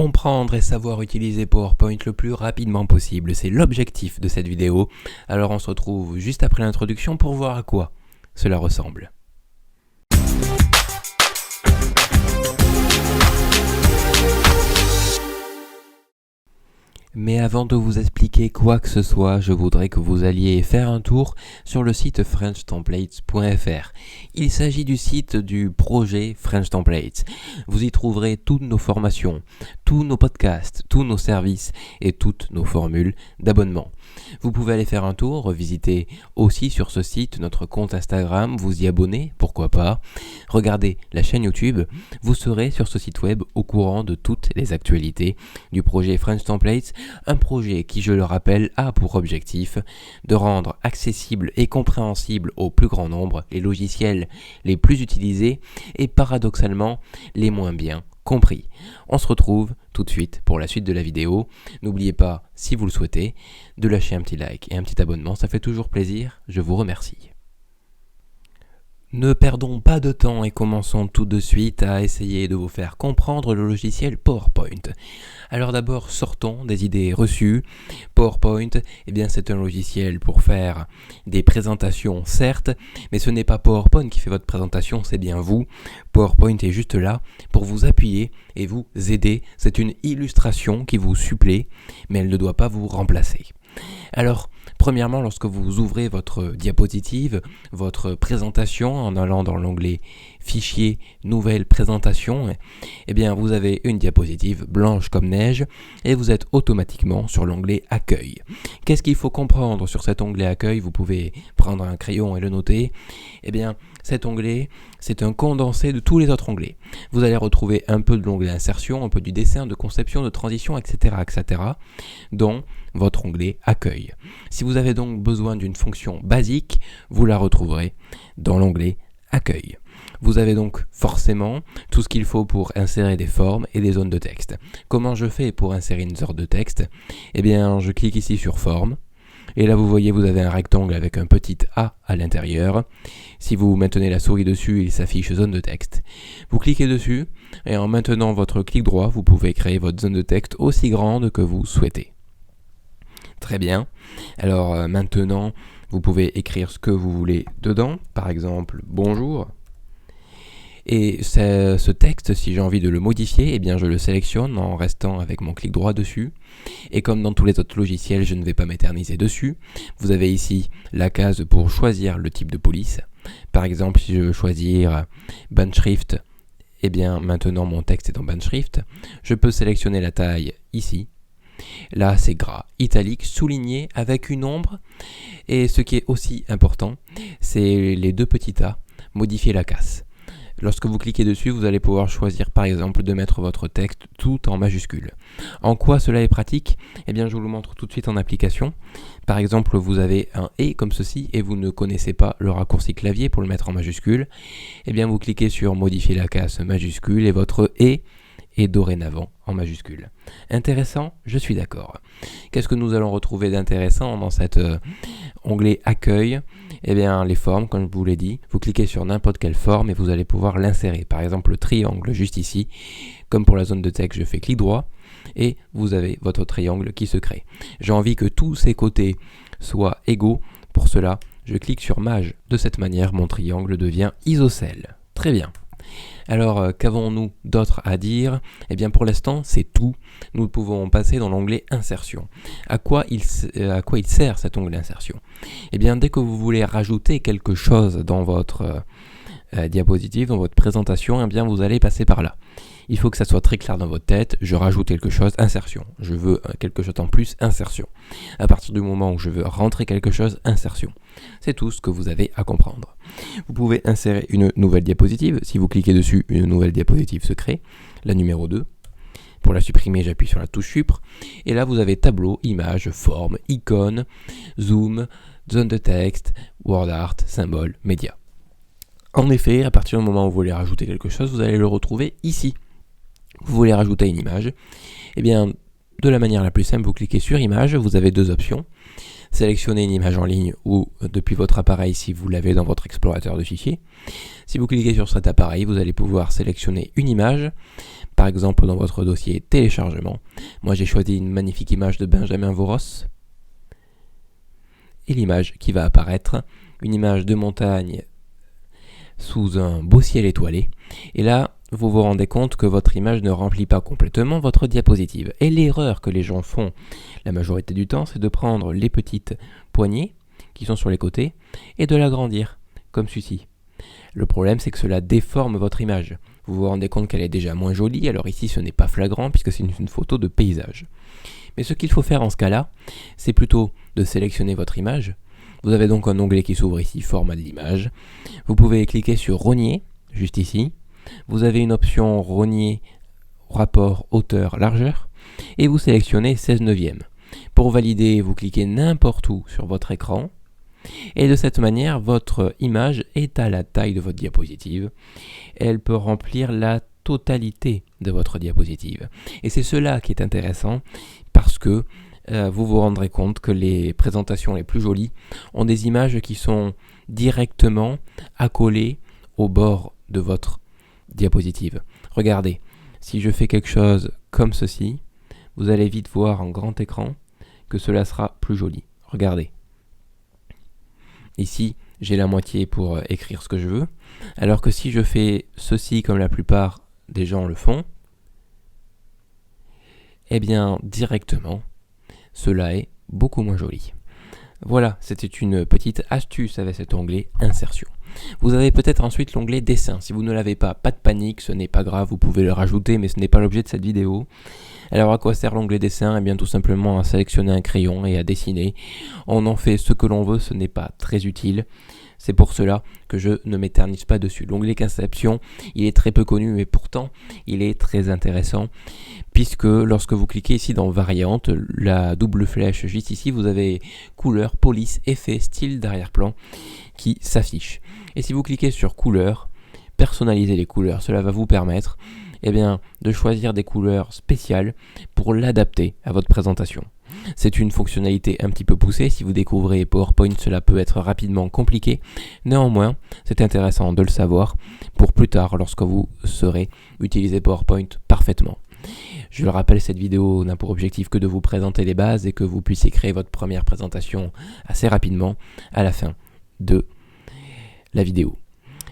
comprendre et savoir utiliser PowerPoint le plus rapidement possible. C'est l'objectif de cette vidéo. Alors on se retrouve juste après l'introduction pour voir à quoi cela ressemble. Mais avant de vous expliquer quoi que ce soit, je voudrais que vous alliez faire un tour sur le site frenchtemplates.fr. Il s'agit du site du projet French Templates. Vous y trouverez toutes nos formations, tous nos podcasts, tous nos services et toutes nos formules d'abonnement. Vous pouvez aller faire un tour, visiter aussi sur ce site notre compte Instagram, vous y abonner, pourquoi pas. Regardez la chaîne YouTube, vous serez sur ce site web au courant de toutes les actualités du projet French Templates, un projet qui, je le rappelle, a pour objectif de rendre accessible et compréhensible au plus grand nombre les logiciels les plus utilisés et paradoxalement les moins bien compris. On se retrouve tout de suite pour la suite de la vidéo. N'oubliez pas, si vous le souhaitez, de lâcher un petit like et un petit abonnement, ça fait toujours plaisir, je vous remercie. Ne perdons pas de temps et commençons tout de suite à essayer de vous faire comprendre le logiciel PowerPoint. Alors d'abord, sortons des idées reçues. PowerPoint, c'est un logiciel pour faire des présentations, certes, mais ce n'est pas PowerPoint qui fait votre présentation, c'est bien vous. PowerPoint est juste là pour vous appuyer et vous aider. C'est une illustration qui vous supplée, mais elle ne doit pas vous remplacer. Alors, premièrement, lorsque vous ouvrez votre diapositive, votre présentation en allant dans l'onglet Fichier, Nouvelle présentation, vous avez une diapositive blanche comme neige et vous êtes automatiquement sur l'onglet Accueil. Qu'est-ce qu'il faut comprendre sur cet onglet Accueil? Vous pouvez prendre un crayon et le noter. Cet onglet, c'est un condensé de tous les autres onglets. Vous allez retrouver un peu de l'onglet Insertion, un peu du dessin, de conception, de transition, etc., dont votre onglet Accueil. Si vous avez donc besoin d'une fonction basique, vous la retrouverez dans l'onglet Accueil. Vous avez donc forcément tout ce qu'il faut pour insérer des formes et des zones de texte. Comment je fais pour insérer une zone de texte? Je clique ici sur Forme. Et là, vous voyez, vous avez un rectangle avec un petit A à l'intérieur. Si vous maintenez la souris dessus, il s'affiche zone de texte. Vous cliquez dessus et en maintenant votre clic droit, vous pouvez créer votre zone de texte aussi grande que vous souhaitez. Très bien. Alors maintenant, vous pouvez écrire ce que vous voulez dedans. Par exemple, bonjour. Et ce texte, si j'ai envie de le modifier, je le sélectionne en restant avec mon clic droit dessus. Et comme dans tous les autres logiciels, je ne vais pas m'éterniser dessus. Vous avez ici la case pour choisir le type de police. Par exemple, si je veux choisir Bandschrift, maintenant mon texte est en Bandschrift. Je peux sélectionner la taille ici. Là, c'est gras, italique, souligné avec une ombre. Et ce qui est aussi important, c'est les deux petits A, modifier la casse. Lorsque vous cliquez dessus, vous allez pouvoir choisir par exemple de mettre votre texte tout en majuscule. En quoi cela est pratique? Je vous le montre tout de suite en application. Par exemple, vous avez un « et » comme ceci et vous ne connaissez pas le raccourci clavier pour le mettre en majuscule. Vous cliquez sur modifier la casse majuscule et votre « et » est dorénavant en majuscule. Intéressant? Je suis d'accord. Qu'est-ce que nous allons retrouver d'intéressant dans cet onglet Accueil? Les formes, comme je vous l'ai dit, vous cliquez sur n'importe quelle forme et vous allez pouvoir l'insérer. Par exemple, le triangle juste ici, comme pour la zone de texte, je fais clic droit et vous avez votre triangle qui se crée. J'ai envie que tous ces côtés soient égaux. Pour cela, je clique sur Mage. De cette manière, mon triangle devient isocèle. Très bien. Alors, qu'avons-nous d'autre à dire? Pour l'instant, c'est tout. Nous pouvons passer dans l'onglet Insertion. À quoi il sert cet onglet Insertion? Dès que vous voulez rajouter quelque chose dans votre diapositive, dans votre présentation, vous allez passer par là. Il faut que ça soit très clair dans votre tête. Je rajoute quelque chose, insertion. Je veux quelque chose en plus, insertion. À partir du moment où je veux rentrer quelque chose, insertion. C'est tout ce que vous avez à comprendre. Vous pouvez insérer une nouvelle diapositive. Si vous cliquez dessus, une nouvelle diapositive se crée, la numéro 2. Pour la supprimer, j'appuie sur la touche Supr. Et là, vous avez tableau, image, forme, icône, zoom, zone de texte, word art, symbole, média. En effet, à partir du moment où vous voulez rajouter quelque chose, vous allez le retrouver ici. Vous voulez rajouter une image, de la manière la plus simple, vous cliquez sur image, vous avez deux options. sélectionnez une image en ligne ou depuis votre appareil si vous l'avez dans votre explorateur de fichiers. Si vous cliquez sur cet appareil, vous allez pouvoir sélectionner une image, par exemple dans votre dossier téléchargement. Moi j'ai choisi une magnifique image de Benjamin Voros. Et l'image qui va apparaître, une image de montagne sous un beau ciel étoilé. Et là, vous vous rendez compte que votre image ne remplit pas complètement votre diapositive. Et l'erreur que les gens font la majorité du temps, c'est de prendre les petites poignées qui sont sur les côtés et de l'agrandir, comme ceci. Le problème, c'est que cela déforme votre image. Vous vous rendez compte qu'elle est déjà moins jolie, alors ici ce n'est pas flagrant puisque c'est une photo de paysage. Mais ce qu'il faut faire en ce cas-là, c'est plutôt de sélectionner votre image. Vous avez donc un onglet qui s'ouvre ici, format de l'image. Vous pouvez cliquer sur rogner, juste ici. Vous avez une option rogner rapport hauteur-largeur et vous sélectionnez 16/9. Pour valider, vous cliquez n'importe où sur votre écran. Et de cette manière, votre image est à la taille de votre diapositive. Elle peut remplir la totalité de votre diapositive. Et c'est cela qui est intéressant parce que vous vous rendrez compte que les présentations les plus jolies ont des images qui sont directement accolées au bord de votre diapositive. Regardez, si je fais quelque chose comme ceci, vous allez vite voir en grand écran que cela sera plus joli. Regardez. Ici, j'ai la moitié pour écrire ce que je veux, alors que si je fais ceci comme la plupart des gens le font, eh bien directement, cela est beaucoup moins joli. Voilà, c'était une petite astuce avec cet onglet insertion. Vous avez peut-être ensuite l'onglet dessin. Si vous ne l'avez pas, pas de panique, ce n'est pas grave, vous pouvez le rajouter, mais ce n'est pas l'objet de cette vidéo. Alors à quoi sert l'onglet dessin ? Eh bien tout simplement à sélectionner un crayon et à dessiner. On en fait ce que l'on veut, ce n'est pas très utile. C'est pour cela que je ne m'éternise pas dessus. L'onglet Inception, il est très peu connu, mais pourtant il est très intéressant. Puisque lorsque vous cliquez ici dans Variantes, la double flèche juste ici, vous avez couleur, police, effet, style d'arrière-plan qui s'affiche. Et si vous cliquez sur couleur, personnaliser les couleurs, cela va vous permettre de choisir des couleurs spéciales pour l'adapter à votre présentation. C'est une fonctionnalité un petit peu poussée. Si vous découvrez PowerPoint, cela peut être rapidement compliqué. Néanmoins, c'est intéressant de le savoir pour plus tard lorsque vous saurez utiliser PowerPoint parfaitement. Je le rappelle, cette vidéo n'a pour objectif que de vous présenter les bases et que vous puissiez créer votre première présentation assez rapidement à la fin de la vidéo.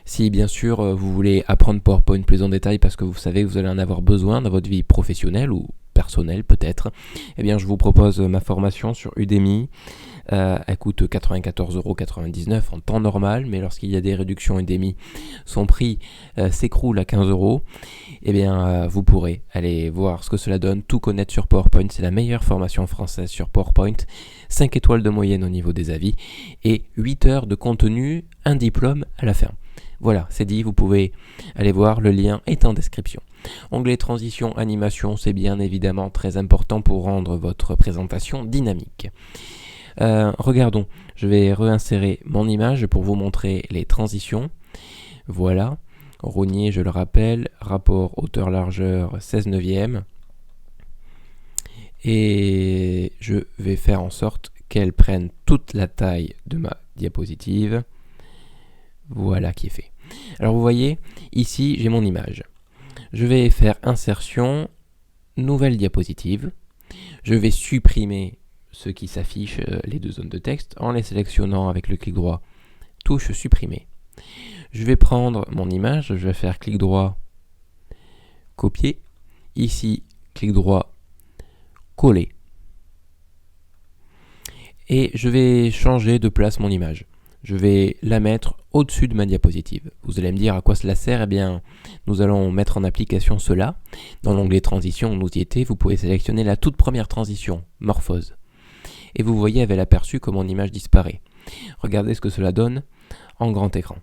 Si bien sûr vous voulez apprendre PowerPoint plus en détail parce que vous savez que vous allez en avoir besoin dans votre vie professionnelle ou personnelle peut-être, eh bien je vous propose ma formation sur Udemy. Elle coûte 94,99 € en temps normal, mais lorsqu'il y a des réductions Udemy, son prix s'écroule à 15 €. Eh bien vous pourrez aller voir ce que cela donne, tout connaître sur PowerPoint. C'est la meilleure formation française sur PowerPoint, 5 étoiles de moyenne au niveau des avis et 8 heures de contenu, un diplôme à la fin. Voilà, c'est dit, vous pouvez aller voir, le lien est en description. Onglet transition, animation, c'est bien évidemment très important pour rendre votre présentation dynamique. Regardons, je vais réinsérer mon image pour vous montrer les transitions. Voilà, rogner, je le rappelle, rapport hauteur-largeur 16/9. Et je vais faire en sorte qu'elle prenne toute la taille de ma diapositive. Voilà qui est fait. Alors vous voyez, ici j'ai mon image. Je vais faire insertion, nouvelle diapositive. Je vais supprimer ce qui s'affiche, les deux zones de texte, en les sélectionnant avec le clic droit, touche supprimer. Je vais prendre mon image, je vais faire clic droit, copier. Ici, clic droit, coller. Et je vais changer de place mon image. Je vais la mettre au-dessus de ma diapositive. Vous allez me dire à quoi cela sert. Eh bien, nous allons mettre en application cela. Dans l'onglet transition, nous y étions, vous pouvez sélectionner la toute première transition, morphose. Et vous voyez avec l'aperçu que mon image disparaît. Regardez ce que cela donne en grand écran.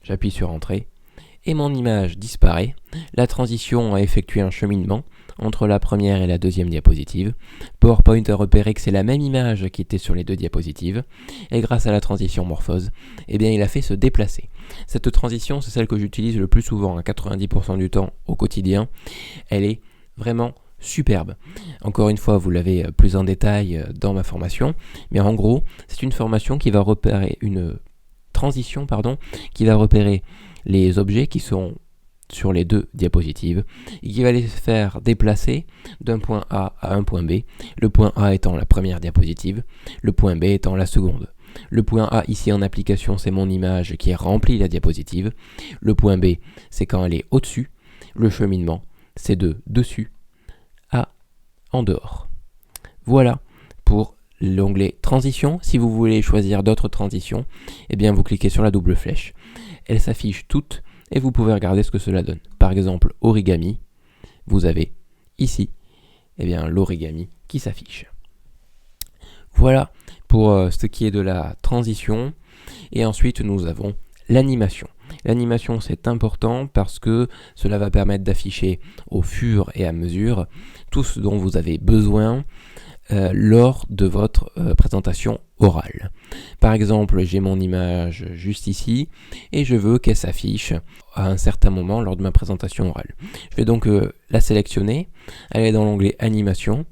J'appuie sur Entrée et mon image disparaît. La transition a effectué un cheminement entre la première et la deuxième diapositive. PowerPoint a repéré que c'est la même image qui était sur les deux diapositives et grâce à la transition morphose, eh bien, il a fait se déplacer. Cette transition, c'est celle que j'utilise le plus souvent, à 90% du temps au quotidien. Elle est vraiment superbe. Encore une fois, vous l'avez plus en détail dans ma formation, mais en gros, c'est une formation qui va repérer une transition, qui va repérer les objets qui sont sur les deux diapositives et qui va les faire déplacer d'un point A à un point B, le point A étant la première diapositive, le point B étant la seconde. Le point A ici en application, c'est mon image qui remplit la diapositive. Le point B, c'est quand elle est au-dessus. Le cheminement, c'est de dessus à en dehors. Voilà pour l'onglet transition. Si vous voulez choisir d'autres transitions, eh bien vous cliquez sur la double flèche. Elles s'affichent toutes et vous pouvez regarder ce que cela donne. Par exemple, origami, vous avez ici l'origami qui s'affiche. Voilà pour ce qui est de la transition. Et ensuite, nous avons l'animation. L'animation, c'est important parce que cela va permettre d'afficher au fur et à mesure tout ce dont vous avez besoin lors de votre présentation orale. Par exemple, j'ai mon image juste ici et je veux qu'elle s'affiche à un certain moment lors de ma présentation orale. Je vais donc la sélectionner, aller dans l'onglet animation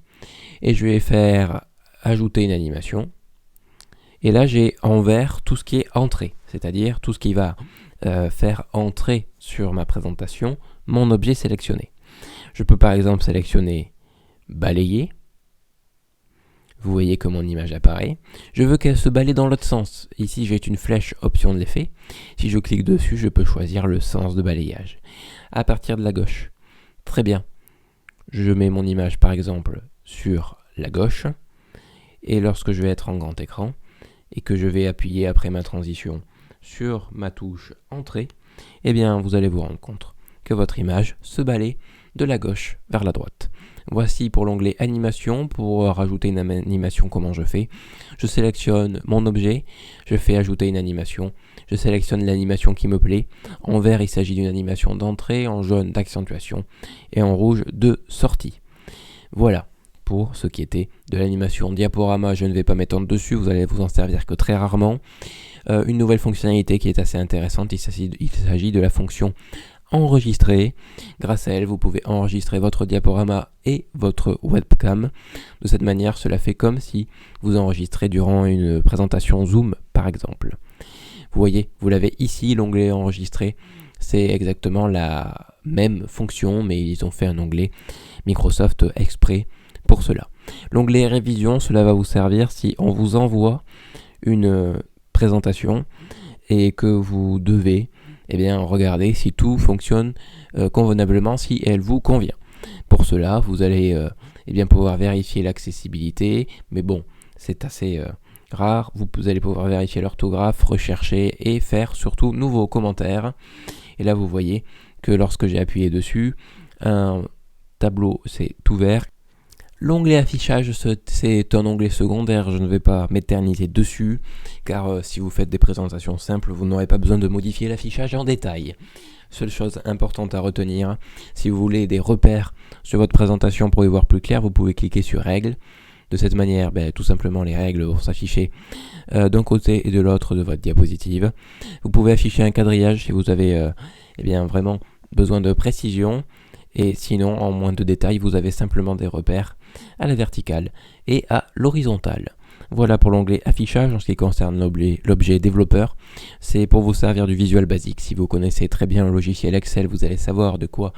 et je vais faire ajouter une animation. Et là, j'ai en vert tout ce qui est entrée, c'est-à-dire tout ce qui va faire entrer sur ma présentation mon objet sélectionné. Je peux par exemple sélectionner balayer. Vous voyez que mon image apparaît. Je veux qu'elle se balaye dans l'autre sens. Ici, j'ai une flèche option de l'effet. Si je clique dessus, je peux choisir le sens de balayage. À partir de la gauche. Très bien. Je mets mon image par exemple sur la gauche. Et lorsque je vais être en grand écran et que je vais appuyer après ma transition sur ma touche entrée, eh bien vous allez vous rendre compte que votre image se balaye de la gauche vers la droite. Voici pour l'onglet animation. Pour rajouter une animation, comment je fais? Je sélectionne mon objet, je fais ajouter une animation, je sélectionne l'animation qui me plaît. En vert, il s'agit d'une animation d'entrée, en jaune d'accentuation et en rouge de sortie. Voilà pour ce qui était de l'animation. Diaporama, je ne vais pas m'étendre dessus, vous allez vous en servir que très rarement. Une nouvelle fonctionnalité qui est assez intéressante, il s'agit de la fonction enregistrer. Grâce à elle, vous pouvez enregistrer votre diaporama et votre webcam. De cette manière, cela fait comme si vous enregistrez durant une présentation Zoom, par exemple. Vous voyez, vous l'avez ici, l'onglet enregistrer. C'est exactement la même fonction, mais ils ont fait un onglet Microsoft exprès pour cela. L'onglet révision, cela va vous servir si on vous envoie une présentation et que vous devez regarder si tout fonctionne convenablement, si elle vous convient. Pour cela, vous allez pouvoir vérifier l'accessibilité, mais bon, c'est assez rare. Vous allez pouvoir vérifier l'orthographe, rechercher et faire surtout nouveaux commentaires. Et là, vous voyez que lorsque j'ai appuyé dessus, un tableau s'est ouvert. L'onglet affichage, c'est un onglet secondaire, je ne vais pas m'éterniser dessus, car si vous faites des présentations simples, vous n'aurez pas besoin de modifier l'affichage en détail. Seule chose importante à retenir, si vous voulez des repères sur votre présentation pour y voir plus clair, vous pouvez cliquer sur Règles. De cette manière, tout simplement, les règles vont s'afficher d'un côté et de l'autre de votre diapositive. Vous pouvez afficher un quadrillage si vous avez vraiment besoin de précision. Et sinon, en moins de détails, vous avez simplement des repères à la verticale et à l'horizontale. Voilà pour l'onglet affichage en ce qui concerne l'objet développeur. C'est pour vous servir du Visual Basic. Si vous connaissez très bien le logiciel Excel, vous allez savoir de quoi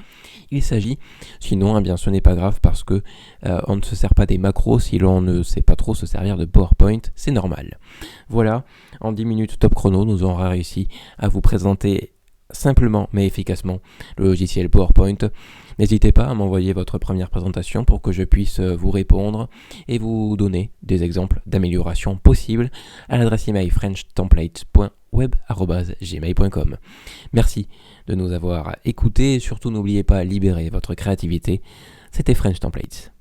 il s'agit. Sinon, ce n'est pas grave parce que on ne se sert pas des macros si l'on ne sait pas trop se servir de PowerPoint. C'est normal. Voilà, en 10 minutes top chrono, nous aurons réussi à vous présenter simplement mais efficacement le logiciel PowerPoint. N'hésitez pas à m'envoyer votre première présentation pour que je puisse vous répondre et vous donner des exemples d'amélioration possibles à l'adresse email frenchtemplates.web@gmail.com. Merci de nous avoir écoutés et surtout n'oubliez pas, libérer votre créativité. C'était French Templates.